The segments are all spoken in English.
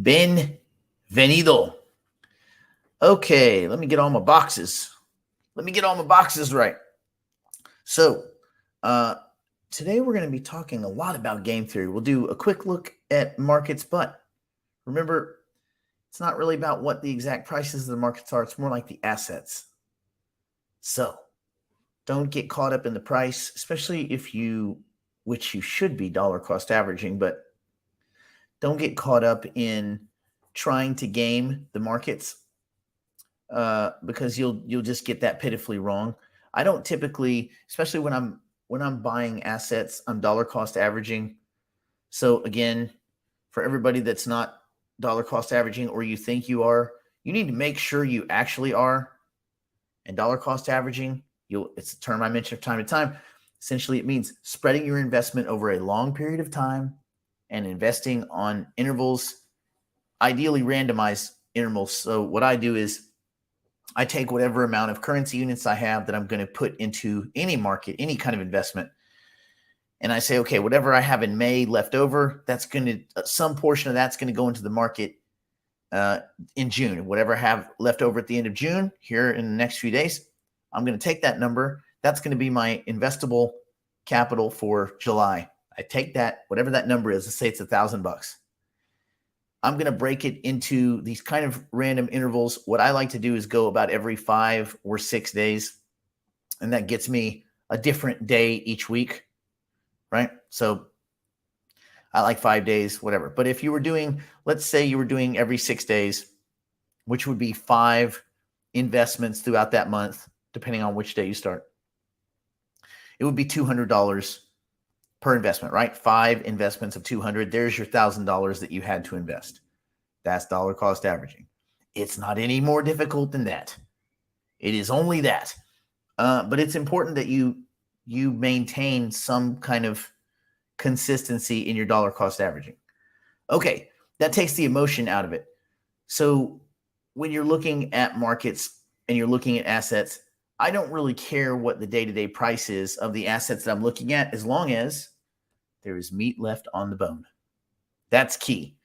Benvenido. Okay, let me get all my boxes. Right. So, today we're going to be talking a lot about game theory. We'll do a quick look at markets, but remember, it's not really about what the exact prices of the markets are. It's more like the assets. So, don't get caught up in the price, especially which you should be dollar cost averaging, but don't get caught up in trying to game the markets because you'll just get that pitifully wrong. I don't typically, especially when I'm buying assets, I'm dollar cost averaging. So again, for everybody that's not dollar cost averaging or you think you are, you need to make sure you actually are. And dollar cost averaging, it's a term I mention from time to time. Essentially, it means spreading your investment over a long period of time and investing on intervals, ideally randomized intervals. So what I do is I take whatever amount of currency units I have that I'm going to put into any market, any kind of investment. And I say, okay, whatever I have in May left over, some portion of that's going to go into the market in June. Whatever I have left over at the end of June, here in the next few days, I'm going to take that number. That's going to be my investable capital for July. I take that, whatever that number is, let's say it's $1,000. I'm going to break it into these kind of random intervals. What I like to do is go about every 5 or 6 days, and that gets me a different day each week, right? So I like 5 days, whatever. But if you were doing, let's say you were doing every 6 days, which would be 5 investments throughout that month, depending on which day you start, it would be $200 per investment, right? 5 investments of $200. There's your $1,000 that you had to invest. That's dollar cost averaging. It's not any more difficult than that. It is only that. But it's important that you maintain some kind of consistency in your dollar cost averaging. Okay, that takes the emotion out of it. So when you're looking at markets and you're looking at assets, I don't really care what the day-to-day price is of the assets that I'm looking at, as long as there is meat left on the bone. That's key.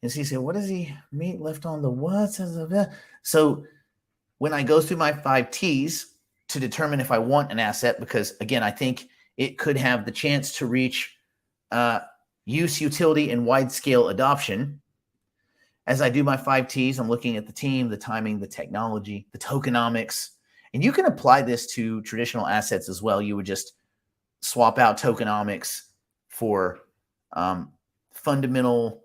And so you say, what is meat left on the what? So when I go through my 5 T's to determine if I want an asset, because again, I think it could have the chance to reach use, utility, and wide-scale adoption. As I do my 5 T's, I'm looking at the team, the timing, the technology, the tokenomics. And you can apply this to traditional assets as well. You would just swap out tokenomics for fundamental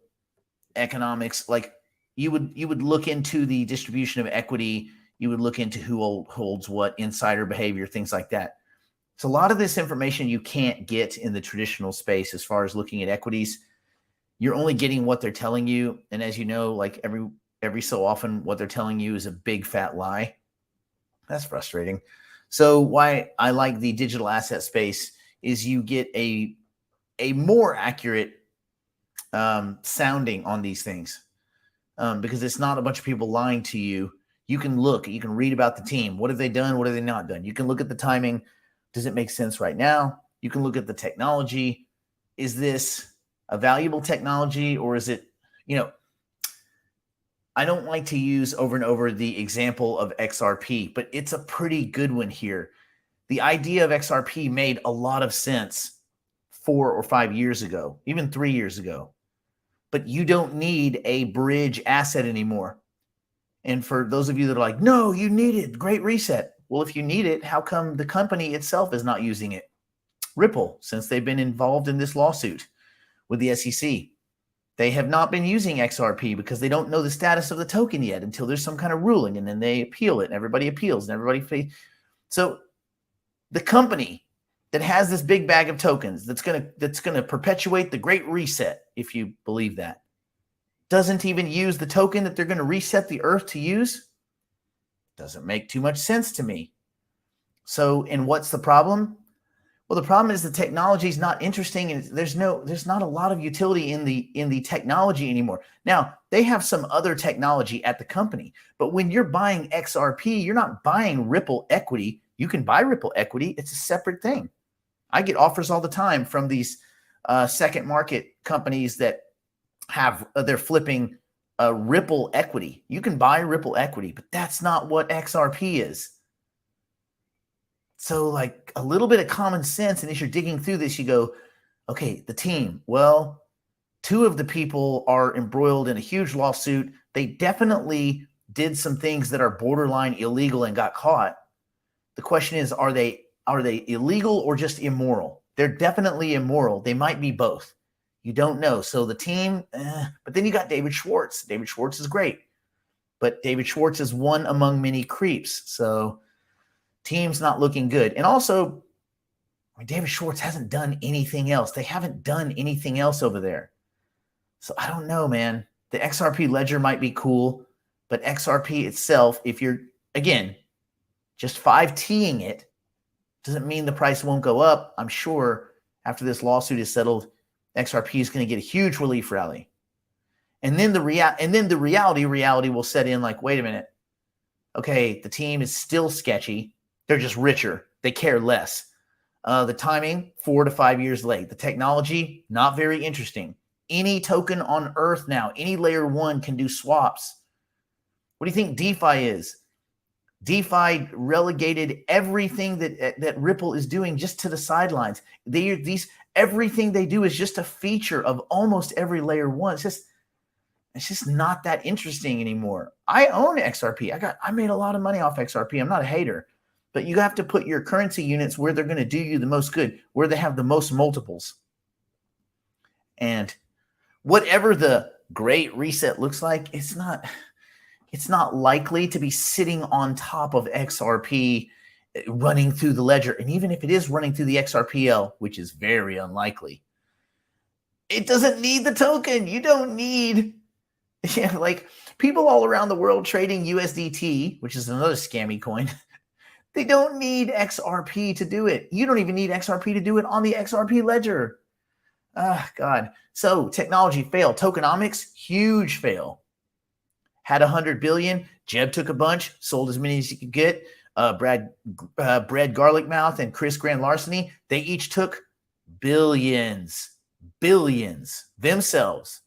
economics. Like you would look into the distribution of equity. You would look into who holds what, insider behavior, things like that. So a lot of this information you can't get in the traditional space as far as looking at equities. You're only getting what they're telling you. And as you know, like every so often, what they're telling you is a big fat lie. That's frustrating. So why I like the digital asset space is you get a more accurate sounding on these things because it's not a bunch of people lying to you. You can look, you can read about the team. What have they done? What have they not done? You can look at the timing. Does it make sense right now? You can look at the technology. Is this a valuable technology, or is it, I don't like to use over and over the example of XRP, but it's a pretty good one here. The idea of XRP made a lot of sense 4 or 5 years ago, even 3 years ago. But you don't need a bridge asset anymore. And for those of you that are like, no, you need it, great reset. Well, if you need it, how come the company itself is not using it? Ripple, since they've been involved in this lawsuit with the SEC, they have not been using XRP because they don't know the status of the token yet until there's some kind of ruling, and then they appeal it, and everybody appeals, and everybody. So the company that has this big bag of tokens that's gonna perpetuate the Great Reset, if you believe that, doesn't even use the token that they're going to reset the earth to use. Doesn't make too much sense to me. So, and what's the problem? Well, the problem is the technology is not interesting, and there's not a lot of utility in the technology anymore. Now, they have some other technology at the company, but when you're buying XRP, you're not buying Ripple equity. You can buy Ripple equity. It's a separate thing. I get offers all the time from these second market companies that they're flipping Ripple equity. You can buy Ripple equity, but that's not what XRP is. So like a little bit of common sense, and as you're digging through this, you go, okay, the team, well, two of the people are embroiled in a huge lawsuit. They definitely did some things that are borderline illegal and got caught. The question is, are they illegal or just immoral? They're definitely immoral. They might be both. You don't know. So the team, but then you got David Schwartz. David Schwartz is great, but David Schwartz is one among many creeps. So team's not looking good. And also, David Schwartz hasn't done anything else. They haven't done anything else over there. So I don't know, man. The XRP ledger might be cool, but XRP itself, if you're, again, just 5T'ing it, doesn't mean the price won't go up. I'm sure after this lawsuit is settled, XRP is going to get a huge relief rally. And then the reality will set in like, wait a minute. Okay, the team is still sketchy. They're just richer. They care less. The timing, 4 to 5 years late. The technology, not very interesting. Any token on Earth now, any layer 1 can do swaps. What do you think DeFi is? DeFi relegated everything that Ripple is doing just to the sidelines. Everything they do is just a feature of almost every layer 1. It's just not that interesting anymore. I own XRP. I made a lot of money off XRP. I'm not a hater, but you have to put your currency units where they're going to do you the most good, where they have the most multiples. And whatever the great reset looks like, it's not likely to be sitting on top of XRP running through the ledger. And even if it is running through the XRPL, which is very unlikely, it doesn't need the token. You don't need, like people all around the world trading USDT, which is another scammy coin. They don't need XRP to do it. You don't even need XRP to do it on the XRP ledger. God. So technology fail. Tokenomics, huge fail. Had 100 billion. Jeb took a bunch, sold as many as he could get. Brad Garlic Mouth and Chris Grand Larceny, they each took billions themselves.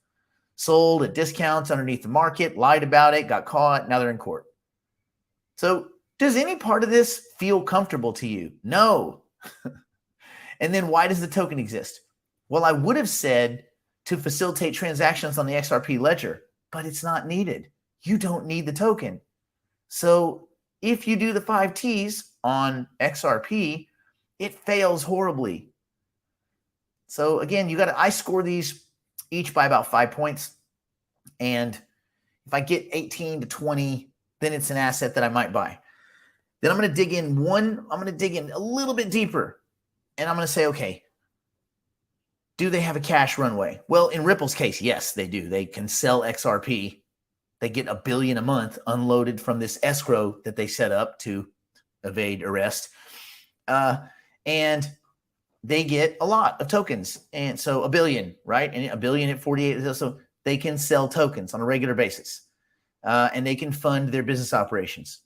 Sold at discounts underneath the market, lied about it, got caught. Now they're in court. So does any part of this feel comfortable to you? No. And then why does the token exist? Well, I would have said to facilitate transactions on the XRP ledger, but it's not needed. You don't need the token. So if you do the 5Ts on XRP, it fails horribly. So again, I score these each by about 5 points. And if I get 18 to 20, then it's an asset that I might buy. Then I'm going to dig in a little bit deeper. And I'm going to say, okay, do they have a cash runway? Well, in Ripple's case, yes, they do. They can sell XRP. They get $1 billion a month unloaded from this escrow that they set up to evade arrest. And they get a lot of tokens. And so $1 billion, right? And $1 billion at 48. So they can sell tokens on a regular basis. And they can fund their business operations,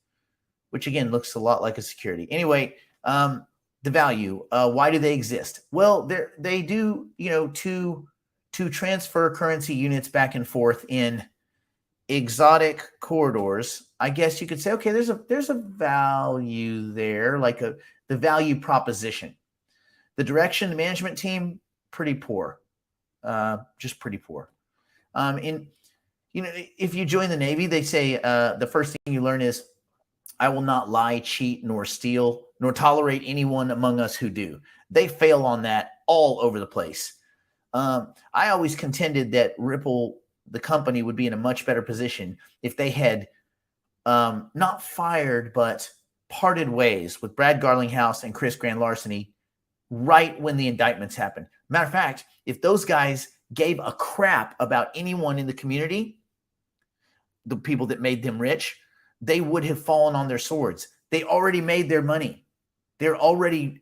which again looks a lot like a security. Anyway, the value, why do they exist? Well, they do, to transfer currency units back and forth in exotic corridors. I guess you could say, okay, there's a value there, like the value proposition. The direction, the management team, pretty poor, just pretty poor. If you join the Navy, they say the first thing you learn is, I will not lie, cheat, nor steal, nor tolerate anyone among us who do. They fail on that all over the place. I always contended that Ripple, the company, would be in a much better position if they had not fired, but parted ways with Brad Garlinghouse and Chris Grand Larceny right when the indictments happened. Matter of fact, if those guys gave a crap about anyone in the community, the people that made them rich, they would have fallen on their swords. They already made their money. They're already,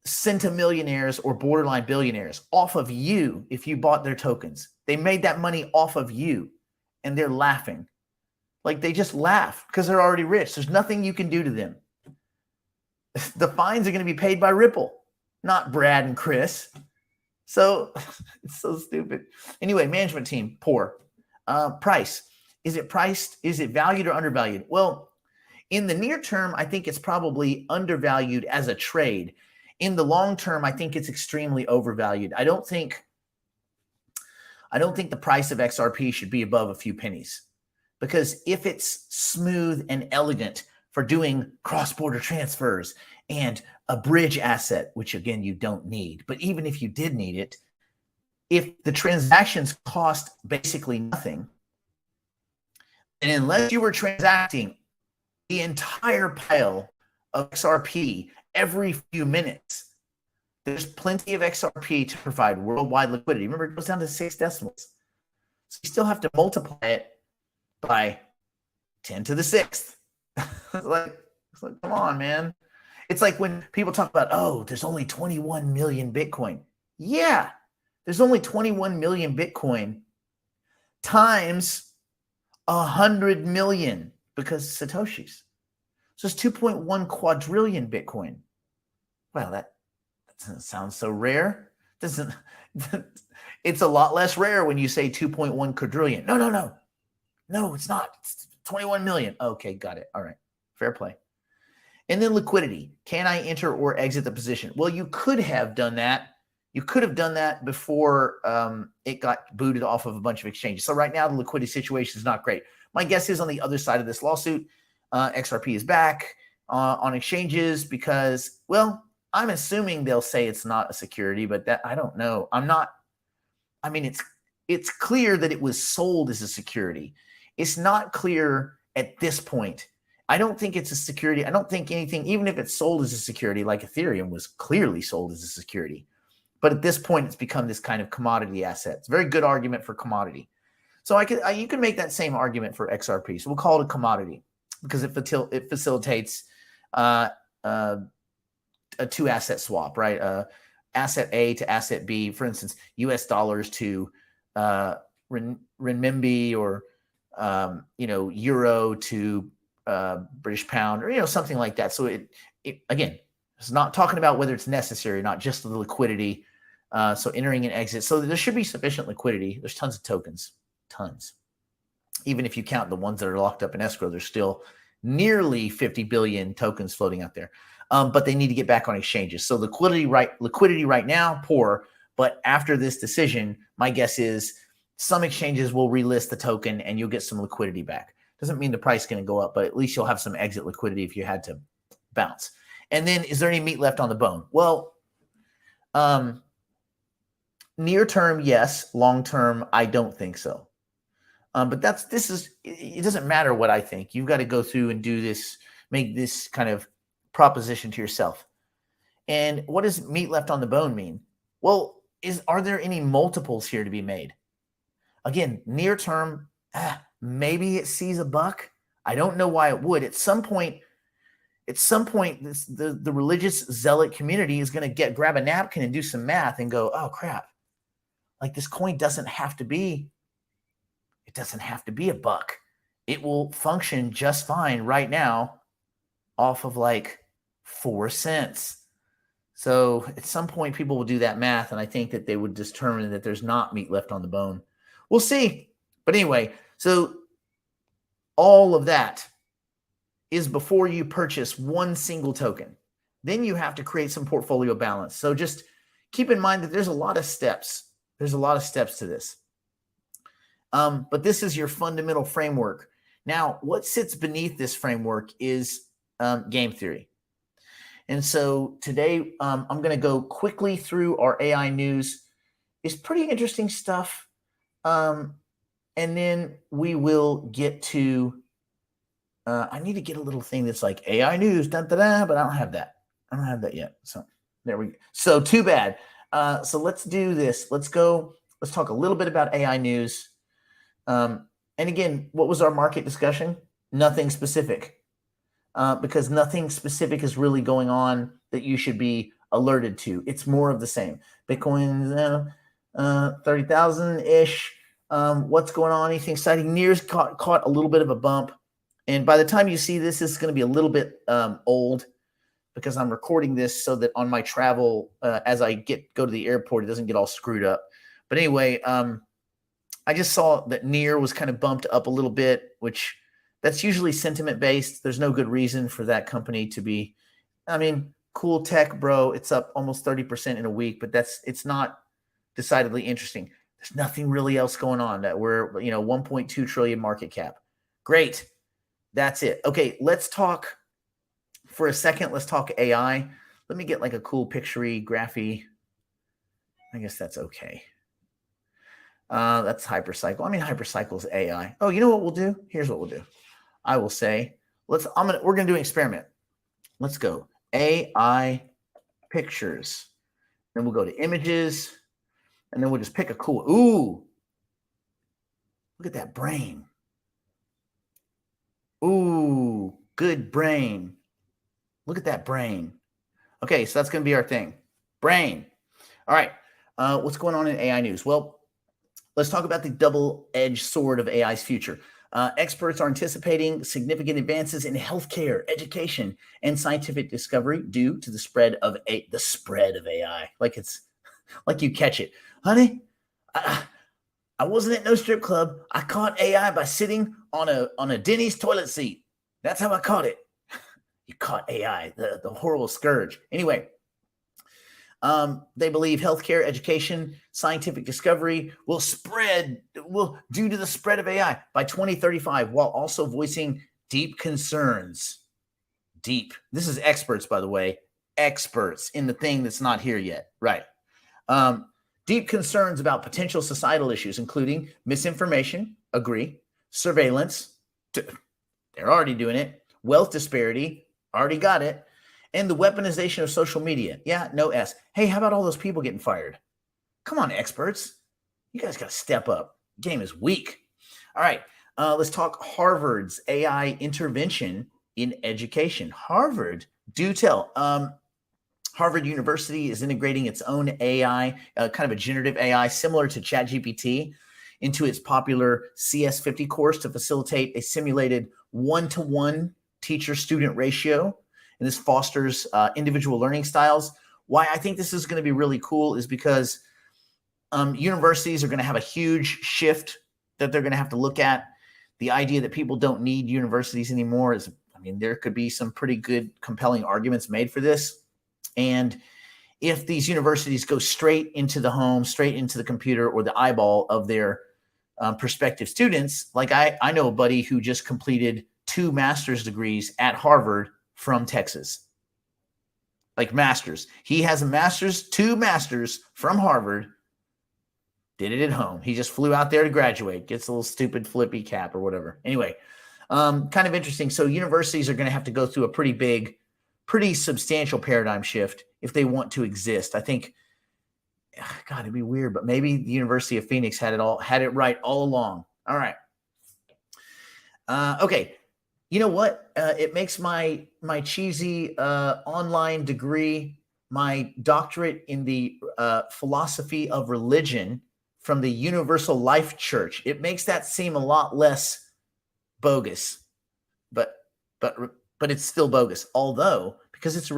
centimillionaires or borderline billionaires off of you if you bought their tokens. They made that money off of you, and they're laughing. Like, they just laugh because they're already rich. There's nothing you can do to them. The fines are going to be paid by Ripple, not Brad and Chris. So it's so stupid. Anyway, management team, poor. Price. Is it priced? Is it valued or undervalued? Well, in the near term, I think it's probably undervalued as a trade. In the long term, I think it's extremely overvalued. I don't think the price of XRP should be above a few pennies, because if it's smooth and elegant for doing cross-border transfers and a bridge asset, which again you don't need, but even if you did need it, if the transactions cost basically nothing, and unless you were transacting the entire pile of XRP every few minutes, there's plenty of XRP to provide worldwide liquidity. Remember, it goes down to 6 decimals. So you still have to multiply it by 10 to the 6th. it's like, come on, man. It's like when people talk about, oh, there's only 21 million Bitcoin. Yeah, there's only 21 million Bitcoin times 100 million because Satoshis. So it's 2.1 quadrillion Bitcoin. Well, that doesn't sound so rare. Doesn't it's a lot less rare when you say 2.1 quadrillion. No, it's not. It's 21 million. Okay, got it. All right. Fair play. And then liquidity. Can I enter or exit the position? Well, you could have done that. You could have done that before it got booted off of a bunch of exchanges. So right now, the liquidity situation is not great. My guess is on the other side of this lawsuit, XRP is back on exchanges because, well, I'm assuming they'll say it's not a security, but that I don't know. It's clear that it was sold as a security. It's not clear at this point. I don't think it's a security. I don't think anything, even if it's sold as a security, like Ethereum was clearly sold as a security. But at this point, it's become this kind of commodity asset. It's a very good argument for commodity. So you can make that same argument for XRP. So we'll call it a commodity because it facilitates a 2-asset swap, right? Asset A to asset B, for instance, US dollars to renminbi, or euro to British pound, or something like that. So it again, it's not talking about whether it's necessary or not, just the liquidity. So entering and exit. So there should be sufficient liquidity. There's tons of tokens, tons. Even if you count the ones that are locked up in escrow, there's still nearly 50 billion tokens floating out there. But they need to get back on exchanges. So liquidity right now, poor. But after this decision, my guess is some exchanges will relist the token and you'll get some liquidity back. Doesn't mean the price is going to go up, but at least you'll have some exit liquidity if you had to bounce. And then, is there any meat left on the bone? Well, near term, yes. Long term, I don't think so. But it doesn't matter what I think. You've got to go through and do this, make this kind of proposition to yourself. And what does meat left on the bone mean? Well, are there any multiples here to be made? Again, near term, maybe it sees a buck. I don't know why it would. At some point, the religious zealot community is going to grab a napkin and do some math and go, oh crap, like this coin doesn't have to be a buck. It will function just fine right now off of like 4 cents. So at some point people will do that math, and I think that they would determine that there's not meat left on the bone. We'll see. But anyway, so all of that is before you purchase one single token. Then you have to create some portfolio balance. So just keep in mind that there's a lot of steps. There's a lot of steps to this. But this is your fundamental framework. Now, what sits beneath this framework is game theory. And so today, I'm going to go quickly through our AI news. It's pretty interesting stuff. And then we will get to, I need to get a little thing that's like AI news, but I don't have that. I don't have that yet. So there we go. So too bad. So let's do this. Let's talk a little bit about AI news. And again, what was our market discussion? Nothing specific. Because nothing specific is really going on that you should be alerted to. It's more of the same. Bitcoin 30,000-ish. What's going on? Anything exciting? Near's caught a little bit of a bump. And by the time you see this, it's going to be a little bit old. because I'm recording this so that on my travel, as I go to the airport, it doesn't get all screwed up. But anyway, I just saw that Near was kind of bumped up a little bit, which that's usually sentiment based. There's no good reason for that company to be. I mean, cool tech, bro. It's up almost 30% in a week, but it's not decidedly interesting. There's nothing really else going on. That we're 1.2 trillion market cap. Great. That's it. Okay, let's talk for a second. Let's talk AI. Let me get like a cool picturey, graphy. I guess that's okay. That's hypercycle. I mean, hypercycle is AI. Oh, you know what we'll do? Here's what we'll do. I will say, we're gonna do an experiment. Let's go AI pictures. Then we'll go to images, and then we'll just pick a cool. Ooh, look at that brain. Ooh, good brain. Look at that brain. Okay, so that's going to be our thing. Brain. All right. What's going on in AI news? Well, let's talk about the double-edged sword of AI's future. Experts are anticipating significant advances in healthcare, education, and scientific discovery due to the spread of AI. Like you catch it, honey. I wasn't at no strip club. I caught AI by sitting on a Denny's toilet seat. That's how I caught it. You caught AI, the horrible scourge. Anyway, they believe healthcare, education, scientific discovery will due to the spread of AI by 2035, while also voicing deep concerns. Deep. This is experts, by the way. Experts in the thing that's not here yet. Right. Deep concerns about potential societal issues, including misinformation, agree, surveillance, they're already doing it, wealth disparity, already got it, and the weaponization of social media. Yeah, no S. Hey, how about all those people getting fired? Come on, experts. You guys got to step up. The game is weak. All right, let's talk Harvard's AI intervention in education. Harvard, do tell. Harvard University is integrating its own AI, kind of a generative AI similar to ChatGPT, into its popular CS50 course to facilitate a simulated one-to-one teacher-student ratio. And this fosters individual learning styles. Why I think this is going to be really cool is because universities are going to have a huge shift that they're going to have to look at. The idea that people don't need universities anymore there could be some pretty good, compelling arguments made for this. And if these universities go straight into the home, straight into the computer or the eyeball of their prospective students, like I know a buddy who just completed 2 master's degrees at Harvard from Texas. Like masters. He has a master's, 2 masters from Harvard, did it at home. He just flew out there to graduate, gets a little stupid flippy cap or whatever. Anyway, kind of interesting. So universities are going to have to go through a pretty substantial paradigm shift if they want to exist. I think, God, it'd be weird, but maybe the University of Phoenix had it right all along. All right. Okay. You know what? It makes my cheesy online degree, my doctorate in the philosophy of religion from the Universal Life Church. It makes that seem a lot less bogus, but it's still bogus. Although, because it's a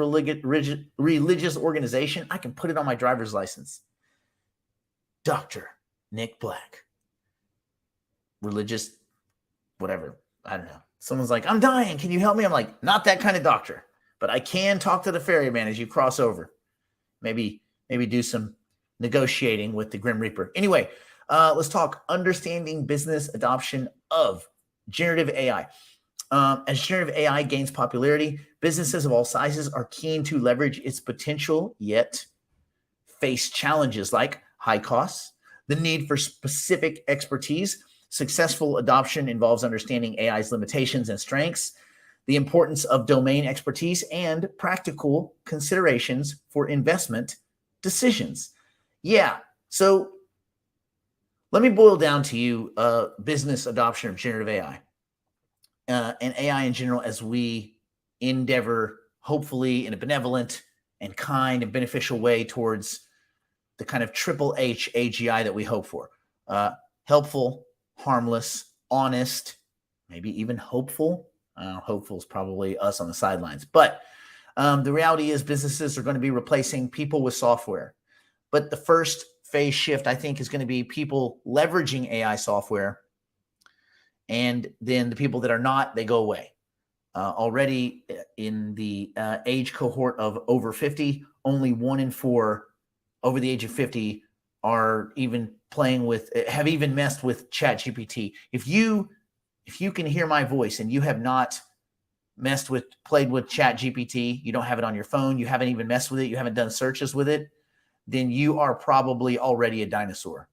religious organization, I can put it on my driver's license. Dr. Nick Black. Religious, whatever. I don't know. Someone's like, I'm dying. Can you help me? I'm like, not that kind of doctor. But I can talk to the ferryman as you cross over. Maybe do some negotiating with the Grim Reaper. Anyway, let's talk understanding business adoption of generative AI. As generative AI gains popularity, businesses of all sizes are keen to leverage its potential, yet face challenges like high costs, the need for specific expertise. Successful adoption involves understanding AI's limitations and strengths, the importance of domain expertise, and practical considerations for investment decisions. Yeah, so let me boil down to you business adoption of generative AI. And AI in general, as we endeavor, hopefully in a benevolent and kind and beneficial way towards the kind of triple H AGI that we hope for. Helpful, harmless, honest, maybe even hopeful. Hopeful is probably us on the sidelines. But The reality is businesses are going to be replacing people with software. But the first phase shift, I think, is going to be people leveraging AI software. And then the people that are not, they go away. Already in the age cohort of over 50, only 1 in 4 over the age of 50 are even have even messed with ChatGPT. If you can hear my voice and you have not played with ChatGPT, you don't have it on your phone, you haven't even messed with it, you haven't done searches with it, then you are probably already a dinosaur.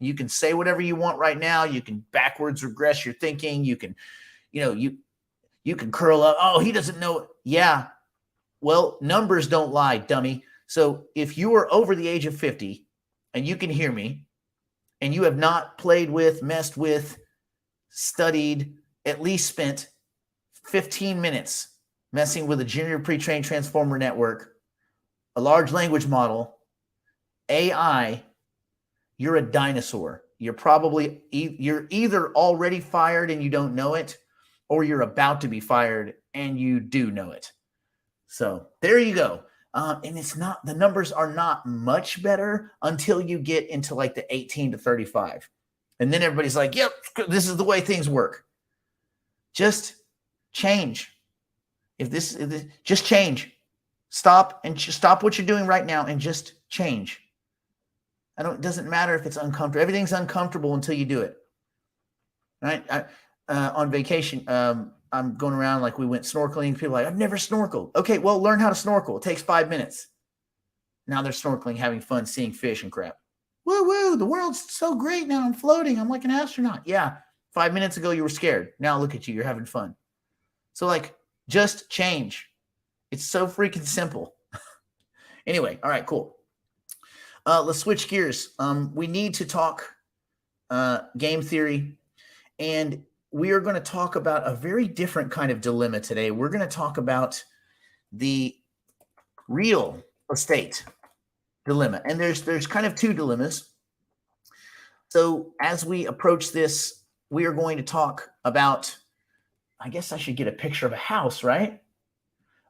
You can say whatever you want right now. You can backwards regress your thinking. You can, you can curl up. Oh, he doesn't know. Yeah. Well, numbers don't lie, dummy. So if you are over the age of 50 and you can hear me and you have not played with, messed with, studied, at least spent 15 minutes messing with a junior pre-trained transformer network, a large language model, AI, you're a dinosaur. You're either already fired and you don't know it, or you're about to be fired and you do know it. So there you go. And the numbers are not much better until you get into like the 18 to 35. And then everybody's like, yep, this is the way things work. Just change. Just change. Stop what you're doing right now and just change. It doesn't matter if it's uncomfortable. Everything's uncomfortable until you do it. Right? On vacation, I'm going around like we went snorkeling. People are like, I've never snorkeled. Okay, well, learn how to snorkel. It takes 5 minutes. Now they're snorkeling, having fun, seeing fish and crap. Woo woo! The world's so great now. I'm floating. I'm like an astronaut. Yeah. 5 minutes ago you were scared. Now look at you. You're having fun. So just change. It's so freaking simple. Anyway, all right, cool. Let's switch gears. We need to talk game theory, and we are going to talk about a very different kind of dilemma today. We're going to talk about the real estate dilemma, and there's kind of two dilemmas. So as we approach this, we are going to talk about, I guess I should get a picture of a house, right?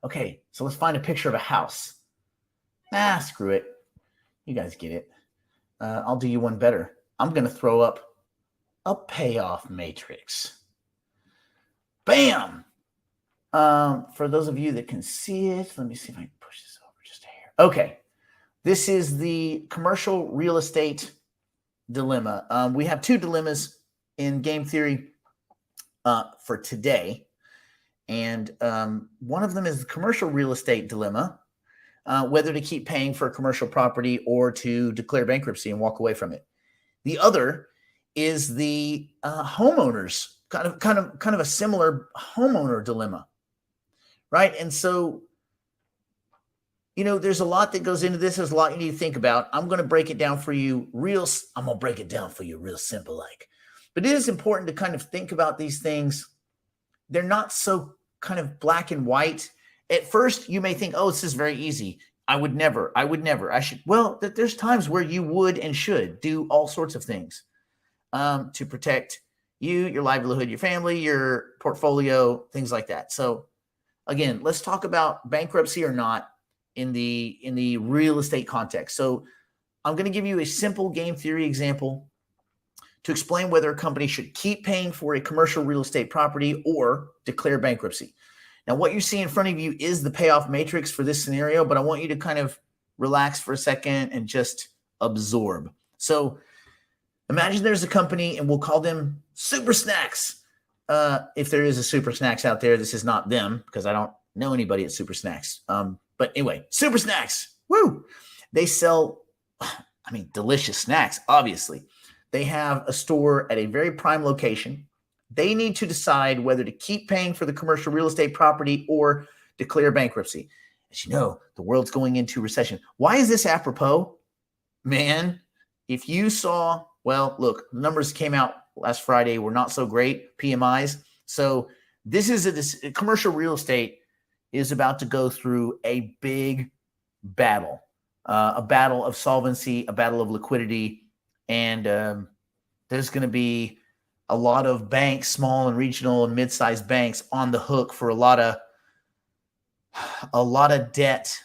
Okay, so let's find a picture of a house. Screw it. You guys get it. I'll do you one better. I'm going to throw up a payoff matrix. Bam! For those of you that can see it, let me see if I can push this over just a hair. Okay. This is the commercial real estate dilemma. We have two dilemmas in game theory for today. And one of them is the commercial real estate dilemma, whether to keep paying for a commercial property or to declare bankruptcy and walk away from it. The other is the homeowners, kind of a similar homeowner dilemma, right? And so, there's a lot that goes into this. There's a lot you need to think about. I'm going to break it down for you real simple like. But it is important to kind of think about these things. They're not so kind of black and white. At first, you may think, oh, this is very easy. I would never. I should. Well, there's times where you would and should do all sorts of things to protect you, your livelihood, your family, your portfolio, things like that. So again, let's talk about bankruptcy or not in the real estate context. So I'm going to give you a simple game theory example to explain whether a company should keep paying for a commercial real estate property or declare bankruptcy. Now, what you see in front of you is the payoff matrix for this scenario, but I want you to kind of relax for a second and just absorb. So imagine there's a company, and we'll call them Super Snacks. If there is a Super Snacks out there, this is not them because I don't know anybody at Super Snacks. But anyway, Super Snacks, woo! They sell, delicious snacks, obviously. They have a store at a very prime location. They need to decide whether to keep paying for the commercial real estate property or declare bankruptcy. As you know, the world's going into recession. Why is this apropos? Man, if you saw, well, look, the numbers came out last Friday were not so great, PMIs. So this is commercial real estate is about to go through a big battle, a battle of solvency, a battle of liquidity. And there's going to be a lot of banks, small and regional and mid-sized banks, on the hook for a lot of a lot of debt.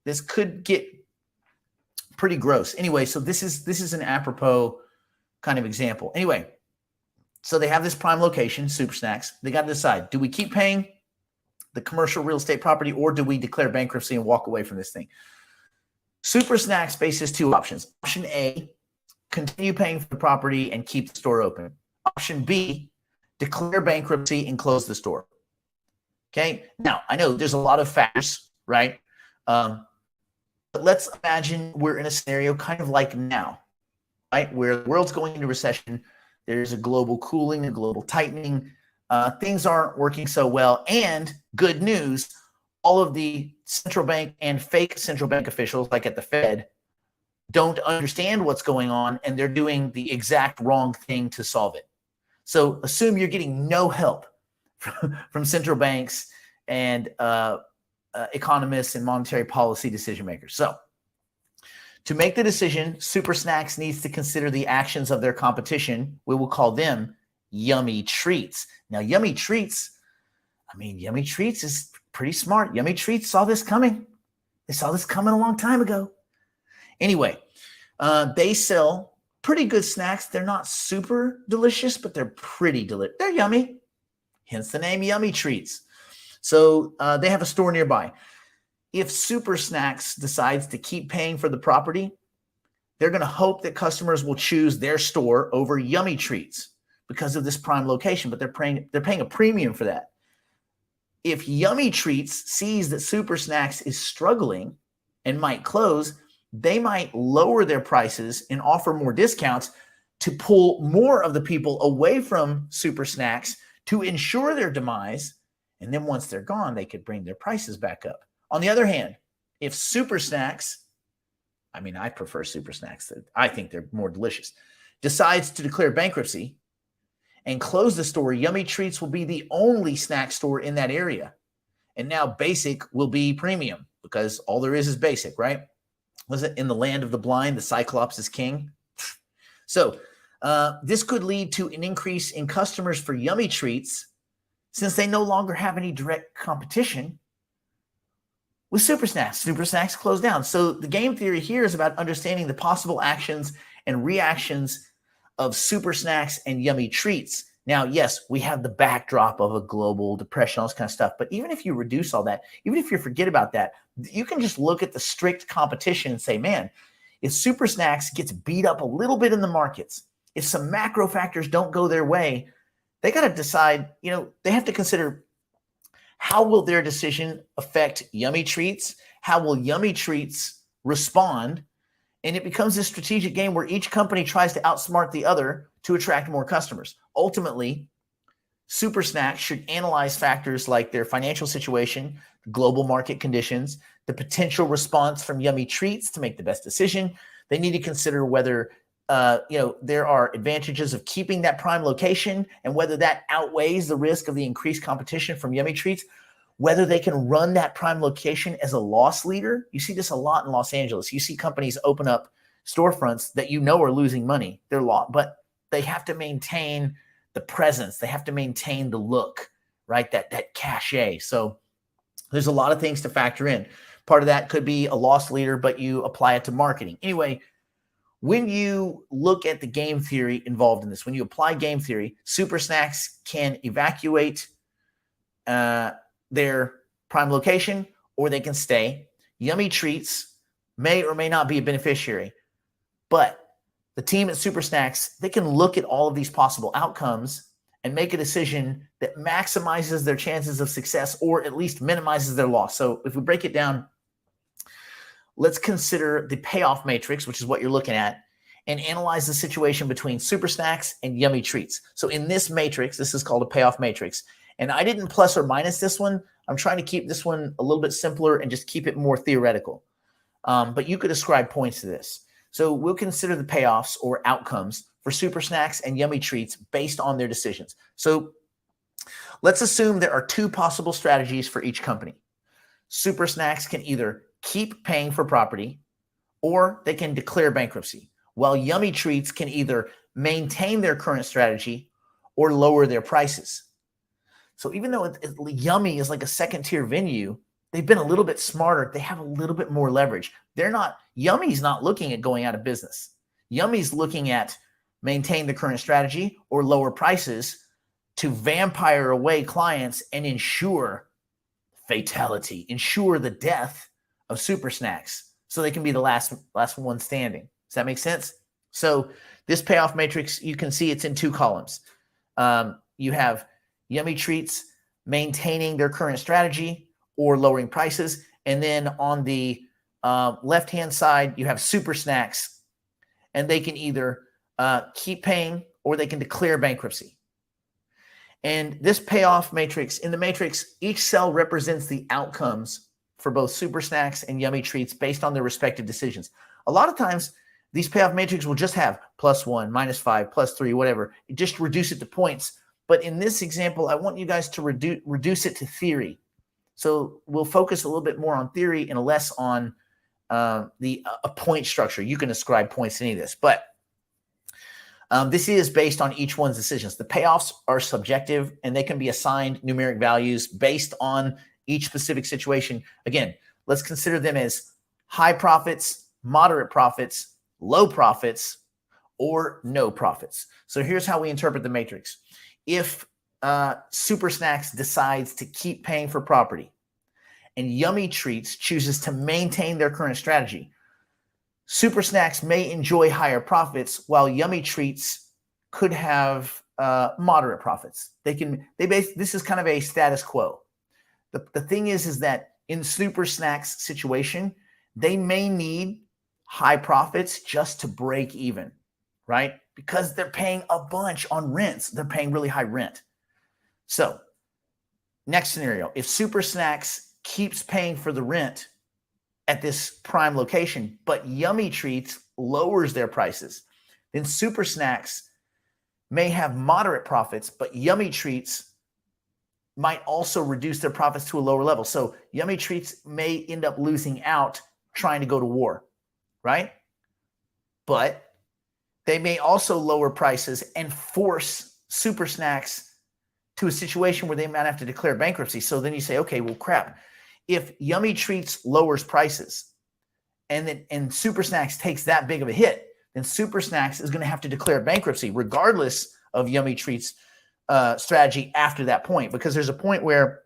This could get pretty gross. Anyway, so this is an apropos kind of example. Anyway, so they have this prime location, Super Snacks. They got to decide, do we keep paying the commercial real estate property, or do we declare bankruptcy and walk away from this thing? Super Snacks faces two options. Option A, continue paying for the property and keep the store open. Option B, declare bankruptcy and close the store. Okay. Now, I know there's a lot of factors, right? But let's imagine we're in a scenario kind of like now, right? Where the world's going into recession. There's a global cooling, a global tightening. Things aren't working so well. And good news, all of the central bank and fake central bank officials, like at the Fed, don't understand what's going on, and they're doing the exact wrong thing to solve it. So assume you're getting no help from central banks and economists and monetary policy decision makers. So to make the decision, Super Snacks needs to consider the actions of their competition. We will call them Yummy Treats. Now, Yummy Treats is pretty smart. Yummy Treats saw this coming. They saw this coming a long time ago. Anyway, they sell pretty good snacks. They're not super delicious, but they're pretty delicious. They're yummy. Hence the name Yummy Treats. So they have a store nearby. If Super Snacks decides to keep paying for the property, they're going to hope that customers will choose their store over Yummy Treats because of this prime location, but they're paying a premium for that. If Yummy Treats sees that Super Snacks is struggling and might close, they might lower their prices and offer more discounts to pull more of the people away from Super Snacks to ensure their demise. And then once they're gone, they could bring their prices back up. On the other hand, if Super Snacks, I prefer Super Snacks, I think they're more delicious, decides to declare bankruptcy and close the store, Yummy Treats will be the only snack store in that area. And now Basic will be premium because all there is Basic, right? Was it in the land of the blind, the Cyclops is king? So this could lead to an increase in customers for Yummy Treats since they no longer have any direct competition with Super Snacks. Super Snacks closed down. So the game theory here is about understanding the possible actions and reactions of Super Snacks and Yummy Treats. Now, yes, we have the backdrop of a global depression, all this kind of stuff. But even if you reduce all that, even if you forget about that, you can just look at the strict competition and say, man, if Super Snacks gets beat up a little bit in the markets, if some macro factors don't go their way, they got to decide, they have to consider, how will their decision affect Yummy Treats? How will Yummy Treats respond? And it becomes a strategic game where each company tries to outsmart the other to attract more customers. Ultimately, Super Snacks should analyze factors like their financial situation, global market conditions, the potential response from Yummy Treats to make the best decision. They need to consider whether there are advantages of keeping that prime location and whether that outweighs the risk of the increased competition from Yummy Treats, whether they can run that prime location as a loss leader. You see this a lot in Los Angeles. You see companies open up storefronts that are losing money. They're lost, but they have to maintain the presence. They have to maintain the look, right? That cachet. So there's a lot of things to factor in. Part of that could be a loss leader, but you apply it to marketing. Anyway, when you look at the game theory involved in this, when you apply game theory, Super Snacks can evacuate their prime location, or they can stay. Yummy Treats may or may not be a beneficiary, but the team at Super Snacks, they can look at all of these possible outcomes and make a decision that maximizes their chances of success or at least minimizes their loss. So if we break it down, let's consider the payoff matrix, which is what you're looking at, and analyze the situation between Super Snacks and Yummy Treats. So in this matrix, this is called a payoff matrix. And I didn't plus or minus this one. I'm trying to keep this one a little bit simpler and just keep it more theoretical. But you could ascribe points to this. So we'll consider the payoffs or outcomes for Super Snacks and Yummy Treats based on their decisions. So let's assume there are two possible strategies for each company. Super Snacks can either keep paying for property or they can declare bankruptcy, while Yummy Treats can either maintain their current strategy or lower their prices. So even though Yummy is like a second tier venue, they've been a little bit smarter. They have a little bit more leverage. Yummy's not looking at going out of business. Yummy's looking at maintain the current strategy or lower prices to vampire away clients and ensure fatality, ensure the death of super snacks so they can be the last one standing. Does that make sense? So this payoff matrix, you can see it's in two columns. You have Yummy Treats maintaining their current strategy or lowering prices. And then on the left-hand side, you have super snacks, and they can either keep paying or they can declare bankruptcy. And this payoff matrix, in the matrix, each cell represents the outcomes for both super snacks and Yummy Treats based on their respective decisions. A lot of times, these payoff matrix will just have +1, -5, +3, whatever. Just reduce it to points. But in this example, I want you guys to reduce it to theory. So we'll focus a little bit more on theory and less on a point structure. You can ascribe points to any of this, but this is based on each one's decisions. The payoffs are subjective, and they can be assigned numeric values based on each specific situation. Again, let's consider them as high profits, moderate profits, low profits, or no profits. So here's how we interpret the matrix. If Super Snacks decides to keep paying for property and Yummy Treats chooses to maintain their current strategy, Super Snacks may enjoy higher profits while Yummy Treats could have moderate profits. This is kind of a status quo. The thing is that in Super Snacks situation, they may need high profits just to break even, right? Because they're paying a bunch on rents. They're paying really high rent. So next scenario, if Super Snacks keeps paying for the rent at this prime location, but Yummy Treats lowers their prices, then Super Snacks may have moderate profits, but Yummy Treats might also reduce their profits to a lower level. So Yummy Treats may end up losing out trying to go to war, right? But they may also lower prices and force Super Snacks to a situation where they might have to declare bankruptcy. So then you say, okay, well, crap. If Yummy Treats lowers prices and Super Snacks takes that big of a hit, then Super Snacks is going to have to declare bankruptcy regardless of Yummy Treats' strategy after that point, because there's a point where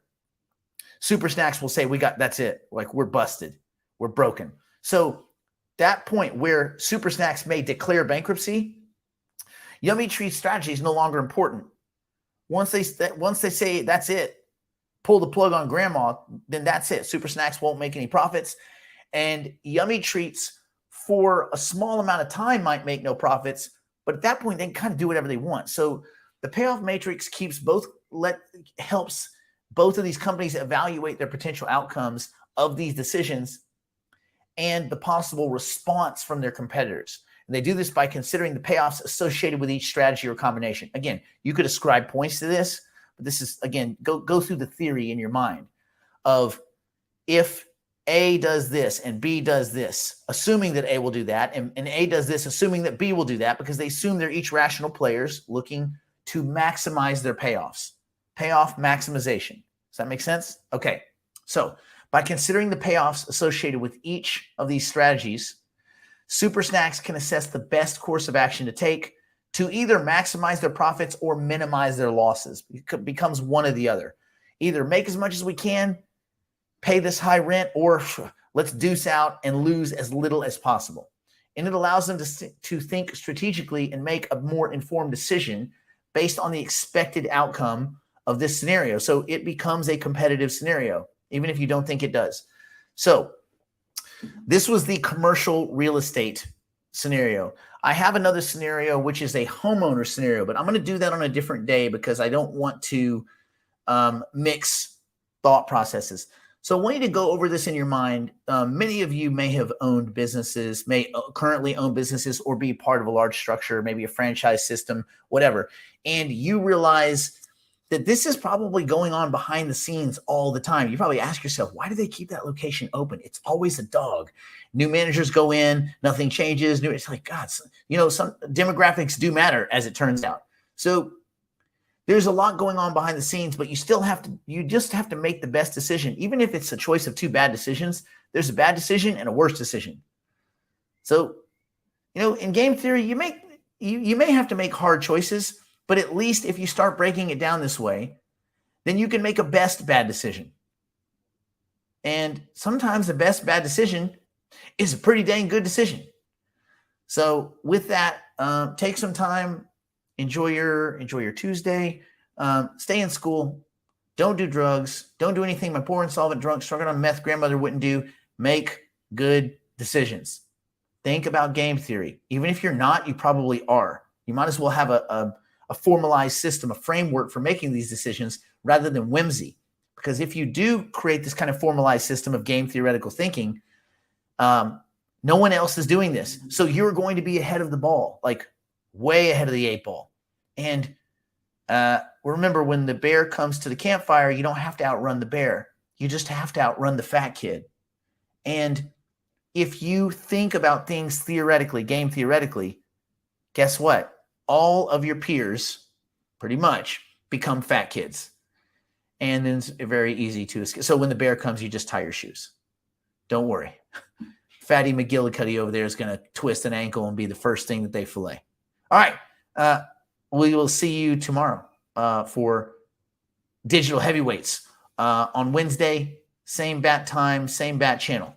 Super Snacks will say, that's it. Like, we're busted. We're broken. So that point where Super Snacks may declare bankruptcy, Yummy Treats' strategy is no longer important. Once they say that's it, pull the plug on grandma, then that's it. Super Snacks won't make any profits. And Yummy Treats, for a small amount of time, might make no profits. But at that point, they can kind of do whatever they want. So the payoff matrix helps both of these companies evaluate their potential outcomes of these decisions and the possible response from their competitors. And they do this by considering the payoffs associated with each strategy or combination. Again, you could ascribe points to this, but this is, again, go through the theory in your mind of if A does this and B does this, assuming that A will do that, and A does this, assuming that B will do that, because they assume they're each rational players looking to maximize their payoffs. Payoff maximization. Does that make sense? Okay. So by considering the payoffs associated with each of these strategies, Super Snacks can assess the best course of action to take to either maximize their profits or minimize their losses. It becomes one or the other. Either make as much as we can, pay this high rent, or let's deuce out and lose as little as possible. And it allows them to think strategically and make a more informed decision based on the expected outcome of this scenario. So it becomes a competitive scenario, even if you don't think it does. So this was the commercial real estate scenario. I have another scenario, which is a homeowner scenario, but I'm going to do that on a different day because I don't want to mix thought processes. So I want you to go over this in your mind. Many of you may have owned businesses, may currently own businesses, or be part of a large structure, maybe a franchise system, whatever. And you realize that this is probably going on behind the scenes all the time. You probably ask yourself, why do they keep that location open? It's always a dog. New managers go in, nothing changes. It's like, God, some demographics do matter, as it turns out. So There's a lot going on behind the scenes, but you just have to make the best decision. Even if it's a choice of two bad decisions, there's a bad decision and a worse decision. So, in game theory, you may have to make hard choices, but at least if you start breaking it down this way, then you can make a best bad decision. And sometimes the best bad decision is a pretty dang good decision. So with that, take some time, enjoy your Tuesday, stay in school, don't do drugs, don't do anything my poor insolvent drunk struggling on meth grandmother wouldn't do. Make good decisions. Think about game theory. Even if you're not, you probably are. You might as well have a formalized system, a framework for making these decisions rather than whimsy. Because if you do create this kind of formalized system of game theoretical thinking, no one else is doing this. So you're going to be ahead of the ball, like way ahead of the 8 ball. And remember, when the bear comes to the campfire, you don't have to outrun the bear. You just have to outrun the fat kid. And if you think about things theoretically, game theoretically, guess what? All of your peers pretty much become fat kids. And then it's very easy to escape. So when the bear comes, you just tie your shoes. Don't worry. Fatty McGillicuddy over there is going to twist an ankle and be the first thing that they fillet. All right. We will see you tomorrow for Digital Heavyweights on Wednesday. Same bat time, same bat channel.